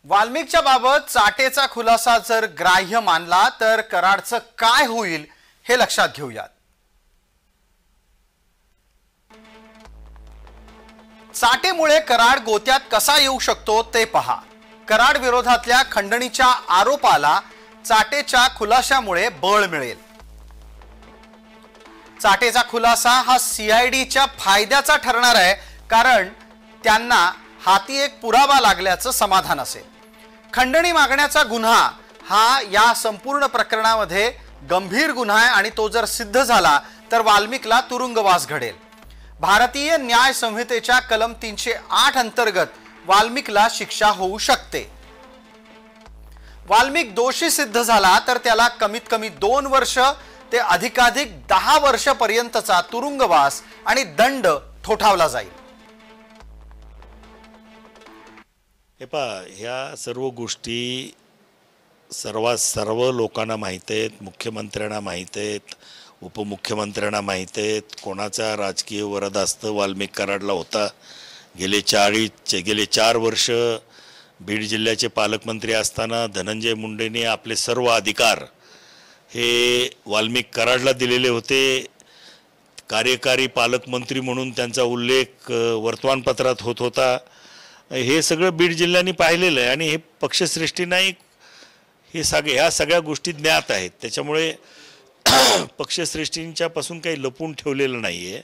वाल्मिकच्या बाबत चाटेचा खुलासा जर ग्राह्य मानला तर कराडचं काय होईल हे लक्षात घेऊयात। चाटेमुळे कराड गोत्यात कसा येऊ शकतो ते पहा। कराड विरोधातल्या खंडणीच्या आरोपाला चाटेच्या खुलाशामुळे बळ मिळेल। चाटेचा खुलासा हा सीआयडीच्या फायद्याचा ठरणार आहे, कारण त्यांना हाती एक पुरावा लागल्याचं समाधान असेल। खंडणी मागण्याचा गुन्हा हा या संपूर्ण प्रकरणामध्ये गंभीर गुन्हा आहे आणि तो जर सिद्ध झाला तर वाल्मिकला तुरुंगवास घडेल। भारतीय न्याय संहितेच्या कलम 308 अंतर्गत वाल्मिकला शिक्षा होऊ शकते। वाल्मिक दोषी सिद्ध झाला तर त्याला कमीत कमी 2 वर्ष ते अधिकाधिक 10 वर्षापर्यंतचा तुरुंगवास आणि दंड ठोठावला जाईल। हे पहा, ह्या सर्व गोष्टी सर्व लोकांना माहीत आहेत, मुख्यमंत्र्यांना माहीत आहेत, उपमुख्यमंत्र्यांना माहीत आहेत। कोणाचा राजकीय वरदहस्त वाल्मिक कराडला होता। गेले 4 वर्ष बीड जिल्ह्याचे पालकमंत्री असताना धनंजय मुंडेंनी आपले सर्व अधिकार हे वाल्मिक कराडला दिलेले होते। कार्यकारी पालकमंत्री म्हणून त्यांचा उल्लेख वर्तमानपत्रात होत होता। हे सगळं बीड जिल्ह्याने पाहिलेलं आहे आणि हे पक्षश्रेष्ठी नाही, ह्या सगळ्या गोष्टी ज्ञात आहेत। त्याच्यामुळे पक्षश्रेष्ठींच्या पासून काही लपून ठेवलेलं नाही आहे।